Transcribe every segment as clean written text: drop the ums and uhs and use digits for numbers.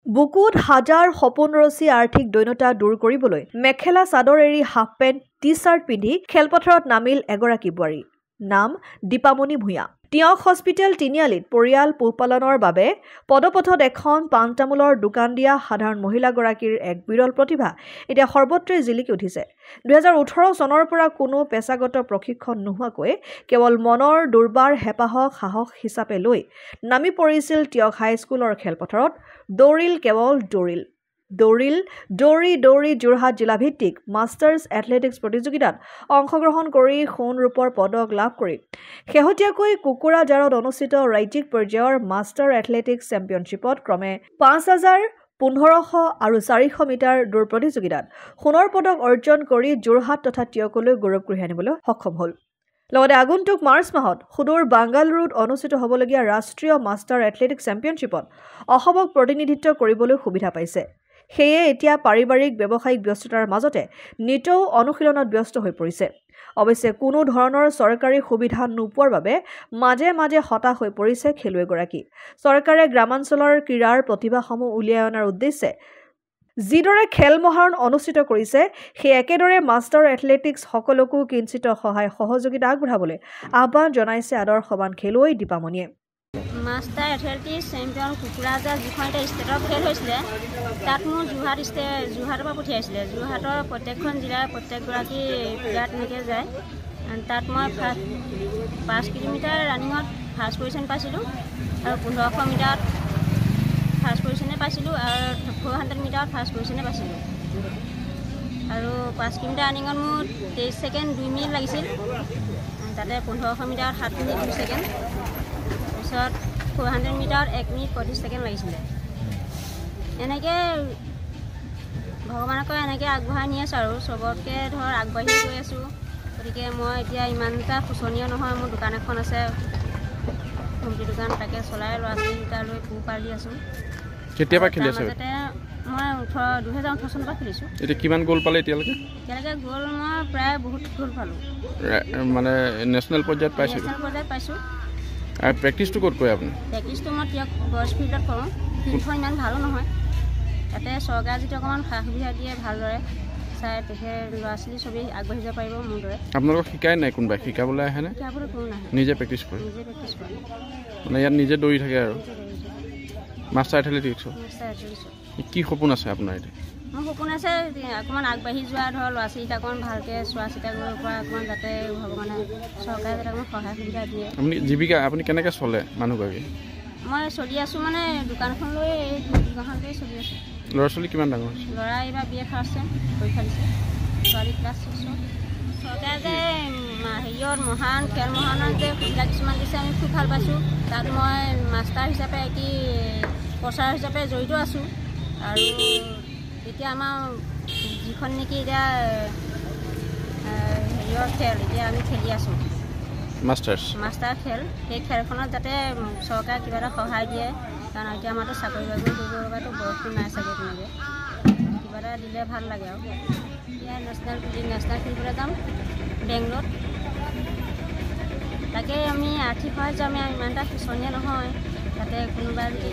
বুকুত হাজাৰ সপোন ৰচি আৰ্থিক দৈন্যতা দূৰ কৰিবলৈ মেখেলা চাদৰ এৰি হাফ পেণ্ট টি-চাৰ্ট পিন্ধি খেলপথাৰত নামিল এগৰাকী বোৱাৰী। নাম দীপামণি ভূঞা। টিয়ক হস্পিটেল তিনিআলিত পৰিয়াল পোহপালনৰ বাবে পদপথত এখন পাণ তামোলৰ দোকান দিয়া সাধাৰণ মহিলাগৰাকীৰ এক বিৰল প্ৰতিভা এতিয়া সৰ্বত্ৰে জিলিকি উঠিছে। 2018 চনৰ পৰা কোনো পেছাগত প্ৰশিক্ষণ নোহোৱাকৈ কেৱল মনৰ দুৰ্বাৰ হেঁপাহক সাহস হিচাপে লৈ নামি পৰিছিল টিয়ক হাইস্কুলৰ খেলপথাৰত। দৌৰি যোৰহাট জিলাভিত্তিক মাষ্টাৰ্ছ এথলেটিক্স প্ৰতিযোগিতাত অংশগ্ৰহণ কৰি সোণ ৰূপৰ পদক লাভ কৰি শেহতীয়াকৈ কুকুৰাঝাৰত অনুষ্ঠিত ৰাজ্যিক পৰ্যায়ৰ মাষ্টাৰ এথলেটিক্স চেম্পিয়নশ্বিপত ক্ৰমে 5000, 1500 আৰু 400 মিটাৰ দৌৰ প্ৰতিযোগিতাত সোণৰ পদক অৰ্জন কৰি যোৰহাট তথা টিয়কলৈ গৌৰৱ কঢ়িয়াই আনিবলৈ সক্ষম হ'ল। লগতে আগন্তুক মাৰ্চ মাহত সুদূৰ বাংগালুৰুত অনুষ্ঠিত হ'বলগীয়া ৰাষ্ট্ৰীয় মাষ্টাৰ এথলেটিক্স চেম্পিয়নশ্বিপত অসমক প্ৰতিনিধিত্ব কৰিবলৈ সুবিধা পাইছে। সেয়ে এতিয়া পাৰিবাৰিক ব্যৱসায়িক ব্যস্ততাৰ মাজতে নিতৌ অনুশীলনত ব্যস্ত হৈ পৰিছে। অৱশ্যে কোনো ধৰণৰ চৰকাৰী সুবিধা নোপোৱাৰ বাবে মাজে মাজে হতাশ হৈ পৰিছে খেলুৱৈগৰাকী। চৰকাৰে গ্ৰামাঞ্চলৰ ক্ৰীড়াৰ প্ৰতিভাসমূহ উলিয়াই অনাৰ উদ্দেশ্যে যিদৰে খেল মহাৰণ অনুষ্ঠিত কৰিছে সেই একেদৰে মাষ্টাৰ এথলেটিক্স সকলকো কিঞ্চিত সহায় সহযোগিতা আগবঢ়াবলৈ আহ্বান জনাইছে আদৰ্শৱান খেলুৱৈ দীপামণিয়ে। মাষ্টাৰ এথলেটিক্স চেম্পিয়ন কুকুৰাঝাৰ যিখন এতিয়া ষ্টেটৰ খেল হৈছিলে তাত মোৰ যোৰহাটৰ পৰা পঠিয়াইছিলে। যোৰহাটৰ প্ৰত্যেকখন জিলাৰ প্ৰত্যেকগৰাকী প্লেয়াৰ তেনেকৈ যায়। তাত মই 5 কিলোমিটাৰ ৰানিঙত ফাৰ্ষ্ট পজিশ্যন পাইছিলোঁ আৰু 1500 মিটাৰত ফাৰ্ষ্ট পজিশ্যনে পাইছিলোঁ আৰু 400 মিটাৰত ফাৰ্ষ্ট পজিশ্যনে পাইছিলোঁ। আৰু 5 কিলোমিটাৰ ৰানিঙত মোৰ 23 ছেকেণ্ড 2 মিনিট লাগিছিল। তাতে 1500 মিটাৰত 7 মিনিট 2 ছেকেণ্ড, তাৰপিছত 400 মিটাৰত 1 মিনিট 35 ছেকেণ্ড লাগিছিলে। এনেকৈ ভগৱানক এনেকৈ আগবঢ়াই নি আছোঁ আৰু চবতকৈ ধৰ আগবাঢ়ি গৈ আছোঁ। গতিকে মই এতিয়া ইমান এটা শোচনীয় নহয়। মোৰ দোকান এখন আছে, ঘুমটি দোকান, তাকে চলাই ল'ৰা ছোৱালীকেইটা লৈ পোহপাল দি আছোঁ। কেতিয়াবা খেলি আছে? মই 2018 চনৰ পৰা খেলিছোঁ। এতিয়া কিমান গ'ল পালে এতিয়ালৈকে? গ'ল মই প্ৰায় বহুত গ'ল পালোঁ। মানে নেশ্যনেল পৰ্যায়ত পাইছোঁ? নেশ্যনেল পৰ্যায়ত পাইছোঁ। আৰু প্ৰেক্টিছটো ক'ত কৰে আপুনি? প্ৰেক্টিছটো মই টিয়ক বয়জ ফিল্ডত কৰোঁ। ফিল্ডখন ইমান ভালো নহয়। তাতে চৰকাৰে যদি অকণমান সা সুবিধা দিয়ে ভালদৰে চাই তেখেত ল'ৰা ছোৱালী চবেই আগবাঢ়ি যাব পাৰিব মোৰ দৰে। আপোনালোকক শিকাই নাই কোনোবাই? শিকাবলৈ আহেনে? শিকাবলৈ কোনো নাহে, নিজে প্ৰেক্টিছ কৰে? নিজে প্ৰেক্টিছ কৰে। মানে ইয়াত নিজে দৌৰি থাকে আৰু মাষ্টাৰ এথলেটিক্সৰ? মাষ্টাৰ এথলেটিক্সৰ। কি সপোন আছে আপোনাৰ এতিয়া? মোৰ সপোন আছে অকণমান আগবাঢ়ি যোৱা, ধৰ ল'ৰা ছোৱালীকেইটা অকণমান ভালকৈ চোৱা চিতা কৰিব পৰা, অকণমান যাতে ভগৱানে চৰকাৰে যাতে অকণমান সহায় সুবিধা দিয়ে। আপুনি কেনেকৈ চলে মানুহগৰাকী? মই চলি আছোঁ মানে দোকানখন লৈ দোকানখন লৈ চলি আছোঁ। ল'ৰা ছোৱালী কিমান ডাঙৰ হৈছে? ল'ৰা এইবাৰ BA ফাৰ্ষ্ট ছেম পৰীক্ষা দিছে, ছোৱালী ক্লাছ 6ত। চৰকাৰে যে হেৰিয়ত খেল মহাৰণত যে সুবিধা কিছুমান দিছে আমি খুব ভাল পাইছোঁ। তাত মই মাষ্টাৰ হিচাপে প্ৰচাৰ হিচাপে জড়িত আছোঁ। আৰু এতিয়া আমাৰ যিখন নেকি এতিয়া হেৰিয়ৰ খেল এতিয়া আমি খেলি আছোঁ মাষ্টাৰ খেল, সেই খেলখনত যাতে চৰকাৰে কিবা এটা সহায় দিয়ে। কাৰণ এতিয়া আমাৰতো চাকৰি বাকৰি কৰিব লগাটো বয়সটো নাই চাগে, তেনেকৈ কিবা এটা দিলে ভাল লাগে। আৰু এতিয়া নেশ্যনেল খেলিবলৈ যাম বেংগলত। তাকে আমি আৰ্থিক সাহাৰ্য আমি ইমান এটা শোচনীয় নহয়। তাতে কোনোবা যদি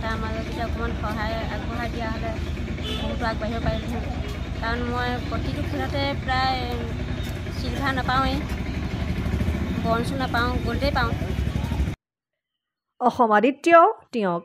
তাৰ মাজত যদি অকণমান সহায় আগবঢ়াই দিয়া হ'লে বহুতো আগবাঢ়িব পাৰিলোঁ। কাৰণ মই প্ৰতিটো খেলতে প্ৰায় চিলভাৰ নাপাওঁৱেই, ব্ৰঞ্জো নাপাওঁ, গ'ল্ডেই পাওঁ। অসম আদিত্য টিয়ক।